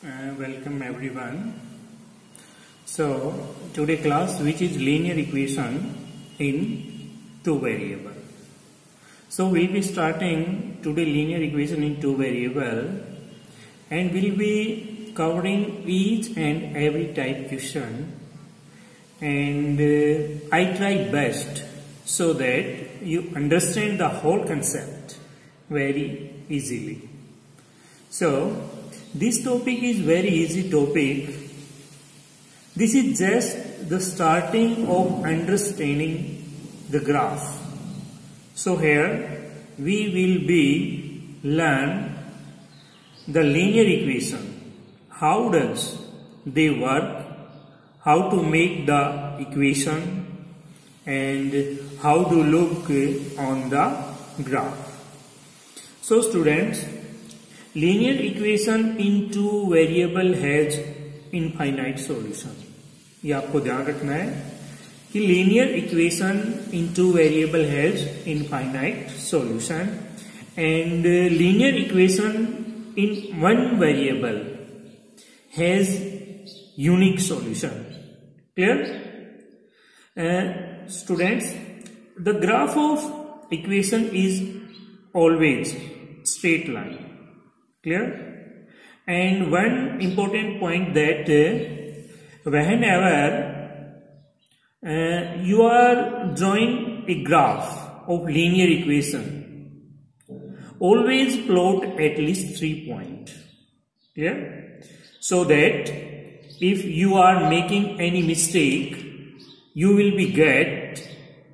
Welcome everyone. So today class which is linear equation in two variable. So we'll be starting today linear equation in two variable and we'll be covering each and every type question, and I try best so that you understand the whole concept very easily. So this topic is very easy topic. This is just the starting of understanding the graph. So here we will be learn the linear equation. How does they work? How to make the equation and how to look on the graph. So students, linear equation in two variable has infinite solution. ये आपको ध्यान रखना है कि linear equation in two variable has infinite solution and linear equation in one variable has unique solution. Clear? Students, the graph of equation is always straight line. Clear? And one important point that whenever you are drawing a graph of linear equation, always plot at least 3 points. Clear? So that if you are making any mistake, you will be get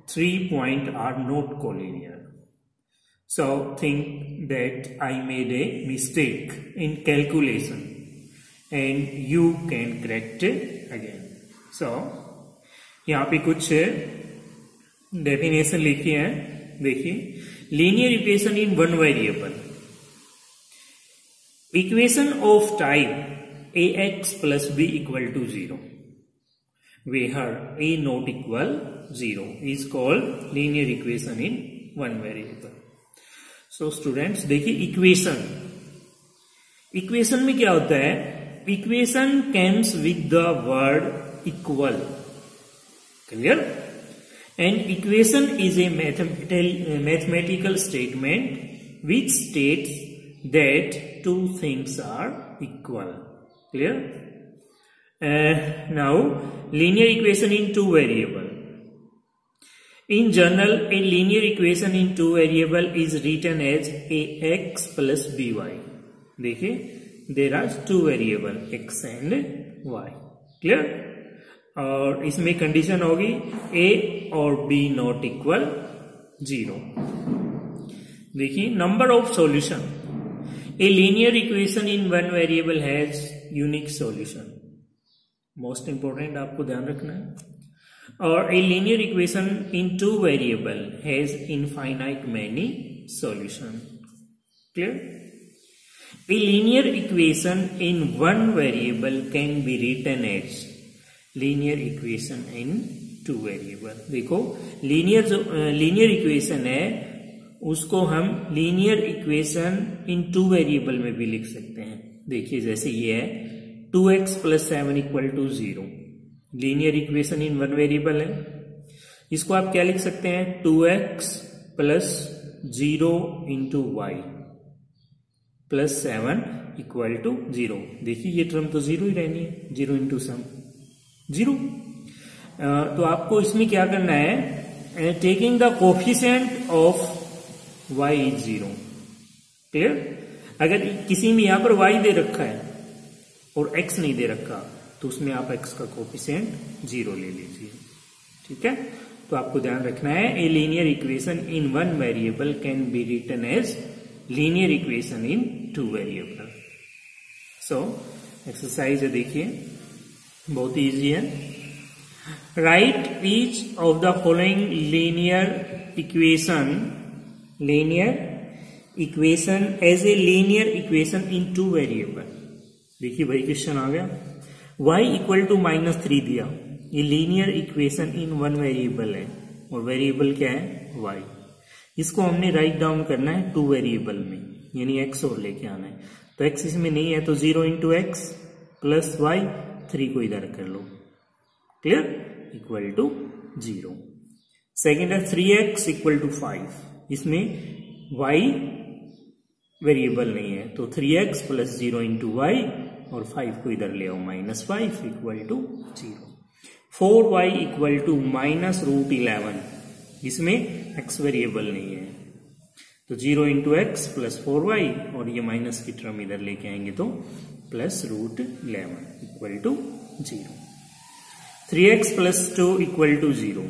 3 points are not collinear. So think that I made a mistake in calculation and you can correct it again. So यहाँ पे कुछ definition लिखी है, देखिए. Linear equation in one variable, equation of type ax plus b equal to 0 where a not equal 0 is called linear equation in one variable. So students देखिए, equation में क्या होता है, equation comes with the word equal. Clear? And equation is a mathematical statement which states that two things are equal. Clear? Now linear equation in two variable. In general, a linear equation in two variable is written as ax plus by. देखिए, there are two variable x and y. Clear? और इसमें condition होगी a और b not equal 0. देखिए, number of solution. A linear equation in one variable has unique solution. Most important आपको ध्यान रखना है. Or a linear equation in two variable has infinite many solution. Clear? A linear equation in one variable can be written as linear equation in two variable. देखो, linear equation है, उसको हम linear equation in two variable में भी लिख सकते हैं. देखिए, जैसे ये है 2x plus 7 equal to 0. Linear equation in one variable है. इसको आप क्या लिख सकते हैं, 2x plus 0 into y plus 7 equal to 0. देखिए, ये टर्म तो 0 ही रहनी है, 0 इंटू सम 0. तो आपको इसमें क्या करना है, taking the coefficient of y is 0. Clear? अगर किसी में यहां पर y दे रखा है और x नहीं दे रखा तो उसमें आप x का कोफिशिएंट 0 ले लीजिए. ठीक है? तो आपको ध्यान रखना है, a linear equation in one variable can be written as linear equation in two variable. So exercise है, देखिए, बहुत इजी है. Write each of the following linear equation as a linear equation in two variable. देखिए भाई, question आ गया, y equal to -3 दिया. ये linear equation in one variable है और वेरिएबल क्या है, y. इसको हमने राइट डाउन करना है टू वेरिएबल में, यानी x और लेके आना है. तो x इसमें नहीं है तो 0 इंटू एक्स प्लस वाई, 3 को इधर कर लो, क्लियर, इक्वल टू 0। सेकेंड है 3x इक्वल टू 5, इसमें y वेरिएबल नहीं है तो 3x प्लस 0 इंटू वाई और 5 को इधर ले आओ -5 equal to 0। 4y equal to -√11, इसमें x वेरिएबल नहीं है तो 0 इंटू एक्स प्लस 4y और ये माइनस की टर्म इधर लेके आएंगे तो +√11 equal to 0। 3x plus 2 equal to 0,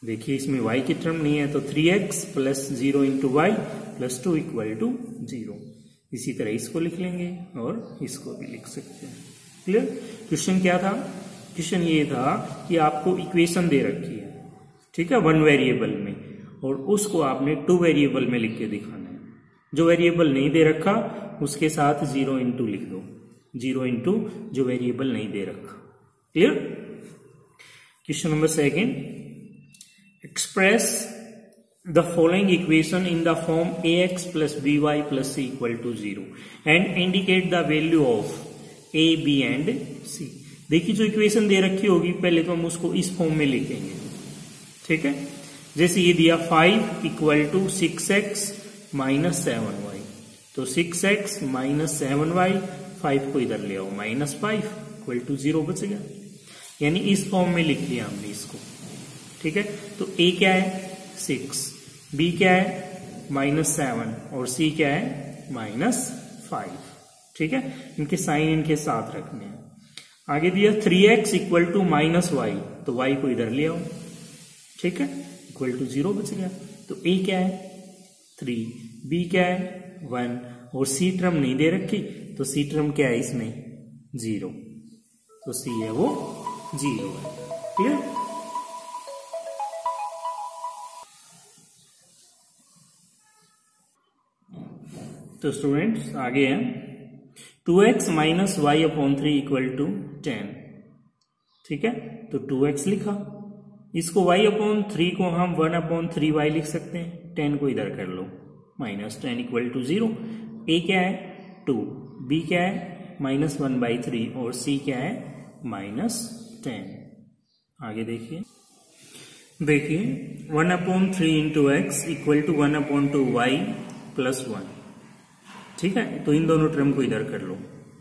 देखिए इसमें y की टर्म नहीं है तो 3x plus 0 into y plus 2 equal to 0। इसी तरह इसको लिख लेंगे और इसको भी लिख सकते हैं, क्लियर। क्वेश्चन क्या था? क्वेश्चन ये था कि आपको इक्वेशन दे रखी है, ठीक है, 1 वेरिएबल में, और उसको आपने 2 वेरिएबल में लिख के दिखाना है। जो वेरिएबल नहीं दे रखा उसके साथ 0 इंटू लिख दो, 0 इंटू जो वेरिएबल नहीं दे रखा, clear. Question number 2, express the following equation in the form ax plus by plus c equal to 0 and indicate the value of a, b and c। देखिए जो इक्वेशन दे रखी होगी पहले तो हम उसको इस फॉर्म में लिखेंगे, ठीक है। जैसे ये दिया 5 equal to 6x minus 7y, तो 6x माइनस 7y, 5 को इधर ले आओ -5 इक्वल टू 0 बच गया, यानी इस फॉर्म में लिख लिया हमने इसको, ठीक है। तो a क्या है 6, b क्या है -7 और c क्या है -5, ठीक है। इनके साइन इनके साथ रखने हैं। आगे दिया 3x इक्वल टू -y, तो y को इधर ले आओ, ठीक है, इक्वल टू 0 बच गया। तो a क्या है 3, b क्या है 1 और c टर्म नहीं दे रखी तो c टर्म क्या है इसमें 0, तो c है वो 0 है, क्लियर। तो स्टूडेंट्स आगे हैं 2x minus y upon 3 equal to 10, ठीक है। तो 2x लिखा, इसको y अपॉन 3 को हम 1 अपॉन 3y लिख सकते हैं, 10 को इधर कर लो -10 इक्वल टू 0। a क्या है 2, b क्या है -1/3 और c क्या है -10। आगे देखिए 1 upon 3 into x equal to 1 upon 2y plus 1, ठीक है। तो इन दोनों टर्म को इधर कर लो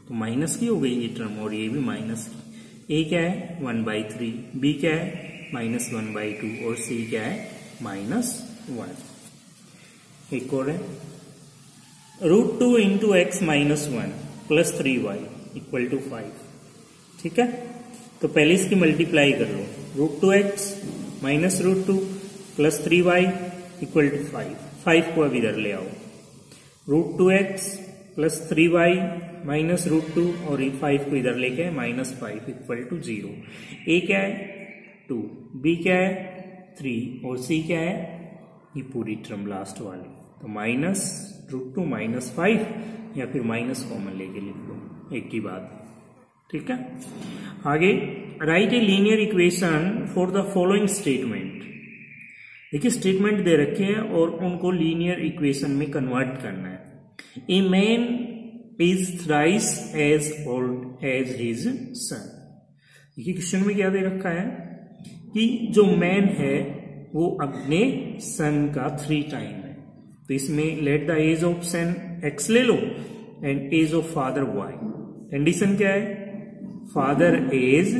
तो माइनस की हो गई ये टर्म और ये भी माइनस की। a क्या है 1/3, b क्या है -1/2 और c क्या है -1। एक और है √2 into x -1 plus 3y equal to 5, ठीक है। तो पहले इसकी मल्टीप्लाई कर लो, √2x minus √2 plus 3y equal to 5 को अब इधर ले आओ, √2x प्लस 3y माइनस √2 और 5 को इधर लेके -5 इक्वल टू 0। a क्या है 2, b क्या है 3 और c क्या है ये पूरी टर्म लास्ट वाली, तो -√2 -5 या फिर माइनस कॉमन लेके लिख दो, एक ही बात, ठीक है। आगे right A linear equation for the following statement. देखिए स्टेटमेंट दे रखे हैं और उनको लीनियर इक्वेशन में कन्वर्ट करना है। A man is thrice as old as his son. देखिए क्वेश्चन में क्या दे रखा है कि जो मैन है वो अपने सन का 3 टाइम है, तो इसमें let the age of son x ले लो and age of father y। Condition क्या है father age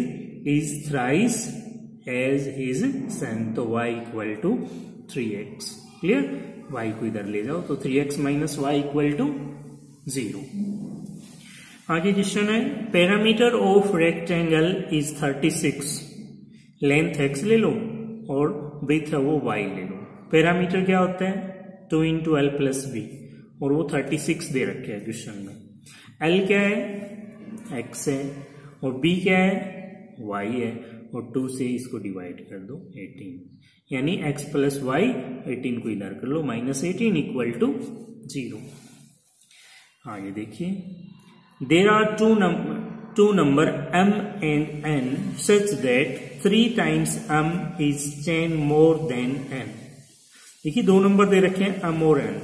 is thrice age his son, तो y equal to 3x, clear. y को इधर ले जाओ तो 3x minus Y equal to 0। आगे क्वेश्चन है parameter of rectangle is 36, length x ले लो और ब्रेथ है वो y ले लो। पैरामीटर क्या होता है 2 इंटू एल प्लस बी और वो 36 दे रखे हैं क्वेश्चन में। l क्या है x है और b क्या है y है और 2 से इसको डिवाइड कर दो 18, यानी x प्लस वाई 18 को इधर कर लो -18 इक्वल टू 0। आगे देखिए there are two number m and n such that 3 times m is 10 more than n। देखिए 2 नंबर दे रखे हैं m और n,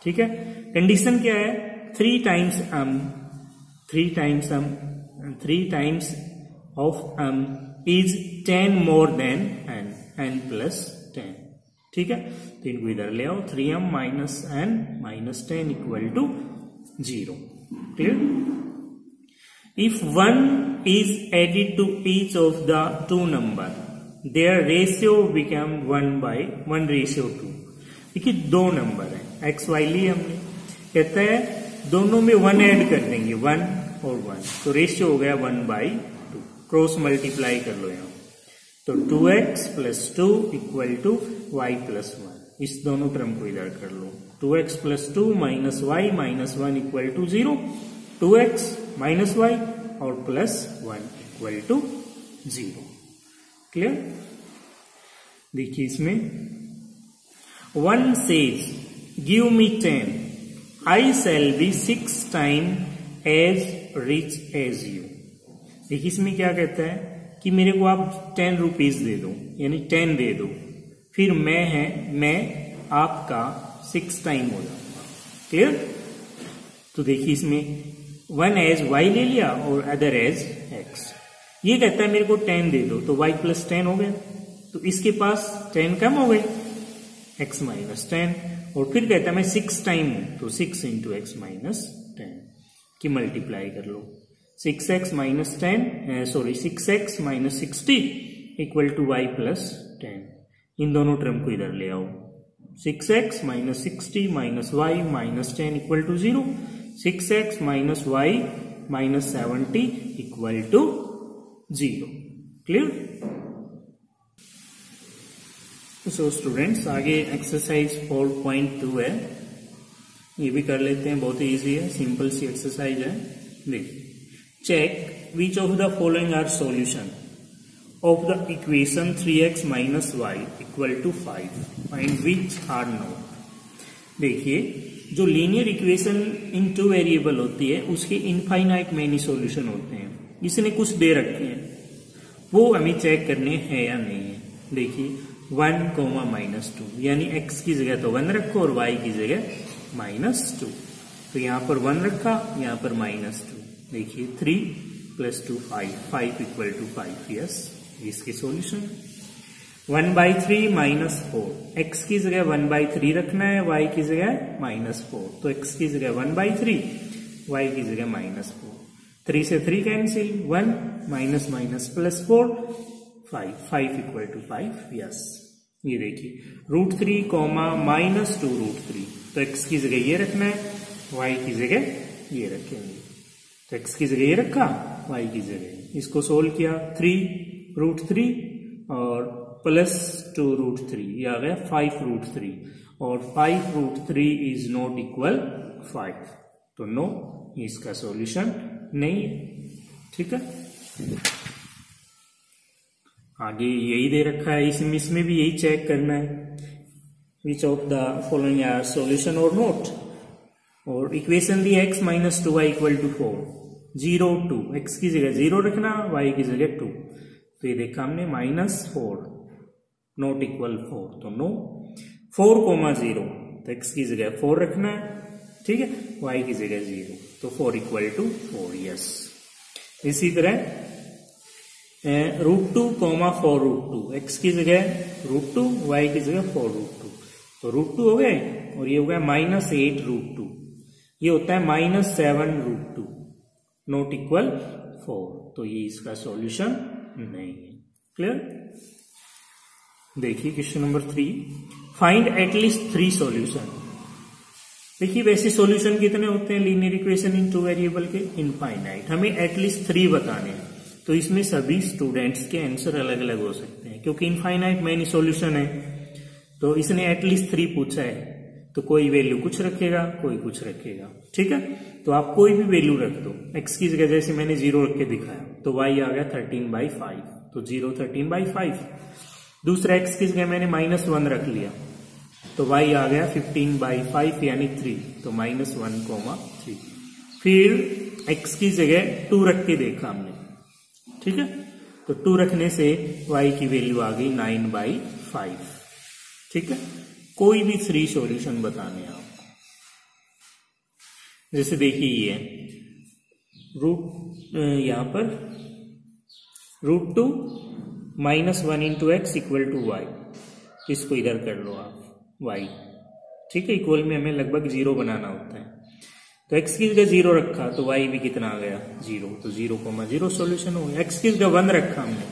ठीक है। कंडीशन क्या है 3 times of is 10 more than n plus 10, ठीक है। तो इनको इधर ले आओ, 3m minus n minus 10 equal to 0, clear? If 1 is added to each of the two number, their ratio become 1:2। देखिए दो नंबर है, एक्स वाई लिए हमने, कहता है दोनों में 1 ऐड कर देंगे, 1 और 1, तो रेशियो हो गया 1/2। क्रॉस मल्टीप्लाई कर लो यहाँ, तो 2x plus 2 equal to y plus 1। इस दोनों टर्म को इधर कर लो, 2x plus 2 minus y minus 1 equal to 0, 2x minus y और plus 1 equal to 0, क्लियर? देखिए इसमें 1 says give me 10, I shall be 6 times as rich as you। देखिए इसमें क्या कहता है कि मेरे को आप 10 रुपीज दे दो, यानी 10 दे दो, फिर मैं आपका 6 टाइम हो जाऊंगा, क्लियर? तो देखिए इसमें 1 एज y ले लिया और अदर एज x। ये कहता है मेरे को 10 दे दो, तो y plus 10 हो गया, तो इसके पास 10 कम हो गए, x minus 10, और फिर कहता है मैं 6 टाइम हूं, तो 6 into x minus 10 की मल्टीप्लाई कर लो, 6x minus 60 equal to y plus 10। इन दोनों टर्म को इधर ले आओ, 6x minus 60 minus y minus 10 equal to 0, 6x minus y minus 70 equal to 0, clear? So students आगे एक्सरसाइज 4.2 है, ये भी कर लेते हैं, बहुत ही इजी है, सिंपल सी एक्सरसाइज है। देखिए, check which of the following are solution of the equation 3x minus y equal to 5, find which are not। देखिए जो लीनियर इक्वेशन इन 2 वेरिएबल होती है उसके इनफाइनाइट मेनी सॉल्यूशन होते हैं, इसने कुछ दे रखे हैं, वो हमें चेक करने हैं या नहीं है। देखिए 1, -2, यानी x की जगह तो 1 रखो और y की जगह -2, तो यहाँ पर 1 रखा, यहाँ पर -2। देखिए 3 + 2 5 इक्वल टू 5, यस, इसके सॉल्यूशन। 1/3 -4, x की जगह 1/3 रखना है, y की जगह -4, तो x की जगह 1/3, y की जगह -4, 3 से 3 कैंसिल, 1 - +4 5 इक्वल टू 5, यस। ये देखिए √3, -2√3, तो x की जगह ये रखना है, y की जगह ये रखेंगे, तो x की जगह ये रखा, y की जगह, इसको सोल्व किया, 3√3 और +2√3, ये आ गया 5√3, और 5√3 इज नॉट इक्वल 5, तो नो, इसका सॉल्यूशन नहीं है, ठीक है। आगे यही दे रखा है, इसमें भी यही चेक करना है, which of the following are solution और नॉट। और इक्वेशन दी x - 2y equal to 4, 0 2, x की जगह 0 रखना, y की जगह 2, तो ये देखा हमने -4 नॉट इक्वल 4, तो नो। 4, 0, तो x की जगह 4 रखना है, ठीक है, y की जगह 0, तो 4 इक्वल टू 4, यस। इसी तरह √2, 4√2, x की जगह √2, y की जगह 4√2, तो √2 हो गए, और ये हो गया -8√2, ये होता है -7√2 नॉट इक्वल 4, तो ये इसका सॉल्यूशन नहीं है, क्लियर। देखिए question number 3, find at least 3 solution. देखिए वैसे सॉल्यूशन कितने होते हैं लीनियर इक्वेशन इन 2 वेरिएबल के, इनफाइनाइट, हमें एटलीस्ट 3 बताने हैं, तो इसमें सभी स्टूडेंट्स के आंसर अलग अलग हो सकते हैं, क्योंकि इनफाइनाइट मेनी सॉल्यूशन है, तो इसने एटलीस्ट 3 पूछा है, तो कोई वैल्यू कुछ रखेगा, कोई कुछ रखेगा, ठीक है। तो आप कोई भी वैल्यू रख दो, x की जगह जैसे मैंने 0 रख के दिखाया, तो y आ गया 13/5, तो 0 13/5। दूसरा x की जगह मैंने -1 रख लिया, तो y आ गया 15/5 यानी 3, तो -1,3। फिर x की जगह 2 रख के देखा हमने, ठीक है, तो 2 रखने से y की वैल्यू आ गई 9/5, ठीक है। कोई भी 3 सॉल्यूशन बताने हैं आपको, जैसे देखिए ये रूट यहां पर √2 -1 into x equal to y, इसको इधर कर लो आप वाई, ठीक है। इक्वल में हमें लगभग 0 बनाना होता है, तो x की जगह 0 रखा तो y भी कितना आ गया 0, तो 0,0 सोल्यूशन हो गया। x की जगह 1 रखा हमने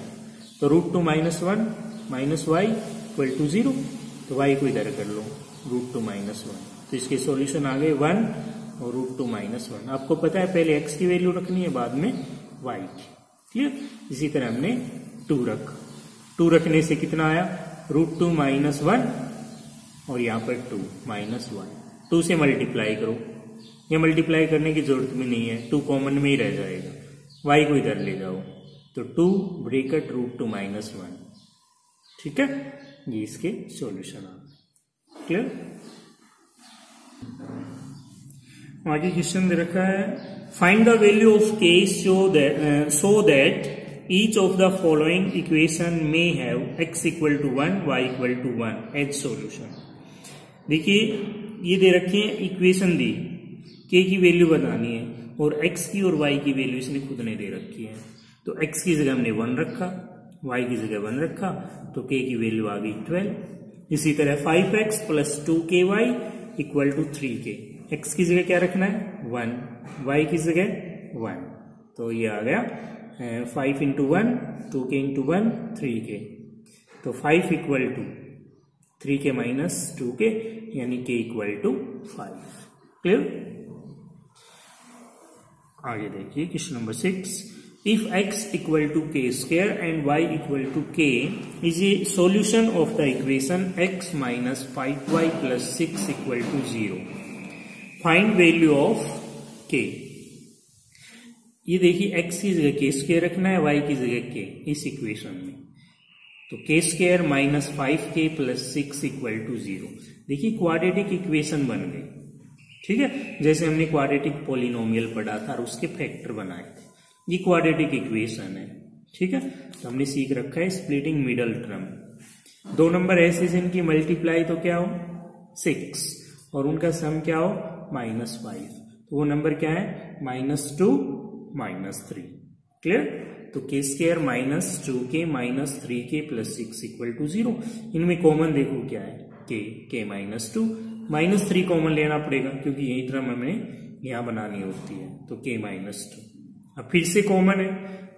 तो √2 -1 माइनस वाई इक्वल टू 0, तो y को इधर कर लो √2 -1, तो इसके सॉल्यूशन आ गए 1 और √2 -1। आपको पता है पहले x की वैल्यू रखनी है, बाद में y की, क्लियर। इसी तरह हमने 2 रखा, 2 रखने से कितना आया √2 -1 और यहाँ पर 2 -1, 2 से मल्टीप्लाई करो, ये मल्टीप्लाई करने की जरूरत भी नहीं है, 2 कॉमन में ही रह जाएगा, y को इधर ले जाओ तो 2 ब्रैकेट √2 -1, ठीक है। ये इसके सॉल्यूशन आ गए, क्लियर। आगे क्वेश्चन दे रखा है find the value of k so that each of the following equation में have x equal to 1 y equal to 1 as solution. देखिए ये दे रखे हैं इक्वेशन दी, k की वैल्यू बतानी है और x की और y की वैल्यू इसने खुद ने दे रखी है, तो x की जगह हमने 1 रखा, y की जगह 1 रखा, तो k की वैल्यू आ गई 12। इसी तरह 5x plus 2ky equal to 3k, x की जगह क्या रखना है 1, y की जगह 1, तो ये आ गया 5 इंटू 1 2k इंटू 1 3k, तो 5 equal to 3k minus 2k यानी k इक्वल टू 5, क्लियर। आगे देखिए question number 6, if x equal to k square and y equal to k is a solution of the equation x minus 5y plus 6 equal to 0, find value of k। ये देखिए x की जगह k square रखना है, y की जगह k इस equation में, तो k square minus 5k plus 6 equal to 0। देखिए क्वाड्रेटिक इक्वेशन बन गई, ठीक है, जैसे हमने क्वाड्रेटिक पॉलिनोमियल पढ़ा था और उसके फैक्टर बनाए थे, ये क्वाड्रेटिक इक्वेशन है, ठीक है। तो हमने सीख रखा है स्प्लिटिंग मिडल टर्म, 2 नंबर ऐसे जिनकी मल्टीप्लाई तो क्या हो 6 और उनका सम क्या हो -5, तो वो नंबर क्या है -2 -3, क्लियर। तो k square minus 2k minus 3k plus 6 equal to 0, इनमें कॉमन देखो क्या है k -2, -3 कॉमन लेना पड़ेगा क्योंकि यही टर्म हमें यहाँ बनानी होती है, तो k -2। अब फिर से कॉमन है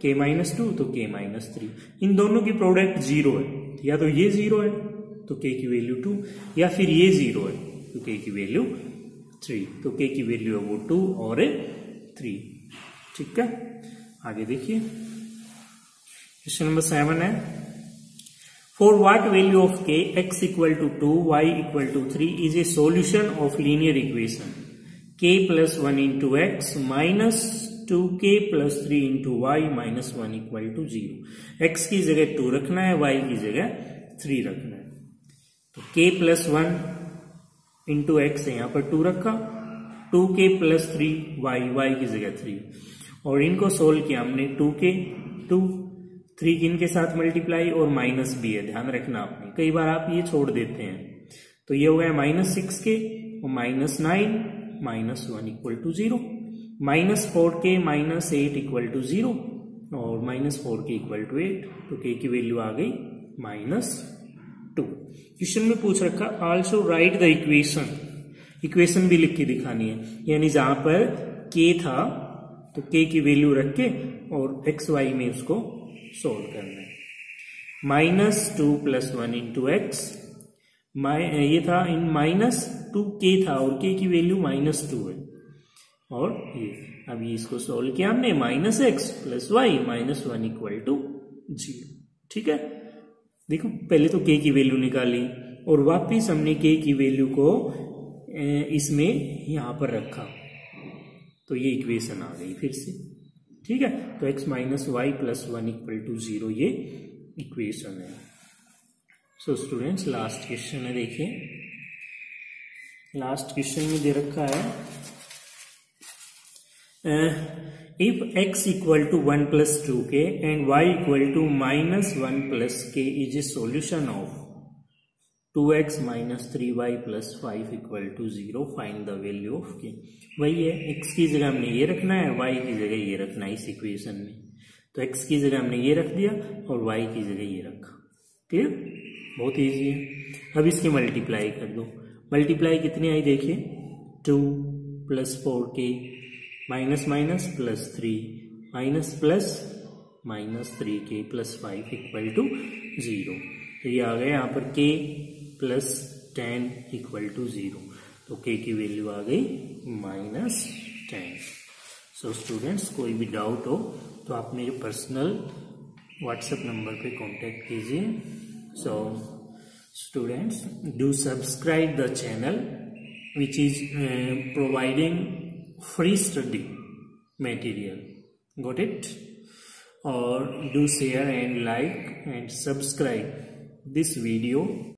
k -2 तो k -3, इन दोनों की प्रोडक्ट 0 है, या तो ये 0 है तो k की वैल्यू 2, या फिर ये 0 है तो k की वैल्यू 3, तो k की वैल्यू है वो 2 और 3, ठीक है। आगे देखिए क्वेश्चन नंबर 7 है for what value of k x equal to 2 y equal to 3 is a solution of linear equation k plus 1 into x minus 2k plus 3 into y minus 1 equal to 0। x की जगह 2 रखना है, y की जगह 3 रखना है, तो k plus 1 into x है, यहाँ पर 2 रखा, 2k प्लस 3 y की जगह 3, और इनको सोल्व किया हमने 2k 2 3 किन के साथ मल्टीप्लाई और माइनस भी है, ध्यान रखना आपने, कई बार आप ये छोड़ देते हैं, तो ये हो गया -6k और -9 -1 equal to 0, -4k -8 equal to 0 और -4k इक्वल टू 8, तो k की वैल्यू आ गई -2। क्वेश्चन में पूछ रखा आल्सो राइट द इक्वेशन भी लिख के दिखानी है, यानी जहां पर k था तो k की वैल्यू रख के और एक्स वाई में उसको सोल्व करना है। -2 प्लस 1 इंटू एक्स, ये था इन -2k था और k की वैल्यू -2 है, और ये अब ये इसको सोल्व किया हमने -x plus y -1 equal to 0, ठीक है। देखो पहले तो k की वैल्यू निकाली और वापिस हमने k की वैल्यू को इसमें यहां पर रखा, तो ये इक्वेशन आ गई फिर से, ठीक है। तो x minus y plus 1 equal to 0 ये इक्वेशन है। सो स्टूडेंट्स लास्ट क्वेश्चन है, देखिए लास्ट क्वेश्चन में दे रखा है if x equal to 1 plus 2k and y equal to -1 plus k is a solution of, 2x minus 3y plus 5 equal to 0, find the value of k। वही है, x की जगह हमने ये रखना है, y की जगह ये रखना है इस इक्वेशन में। तो x की जगह हमने ये रख दिया और y की जगह ये रखा। क्लियर, बहुत इजी है। अब इसके मल्टीप्लाई कर दो। मल्टीप्लाई कितनी आई देखिए, 2 plus 4k minus minus plus 3 minus plus minus 3k plus 5 equal to 0। तो ये आ गया यहाँ पर k प्लस 10 इक्वल टू 0। तो k की वैल्यू आ गई -10। सो स्टूडेंट्स, कोई भी डाउट हो तो आप मेरे पर्सनल व्हाट्सएप नंबर पे कांटेक्ट कीजिए। So students, do subscribe the channel which is providing free study material. Got it? Or do share and like and subscribe this video.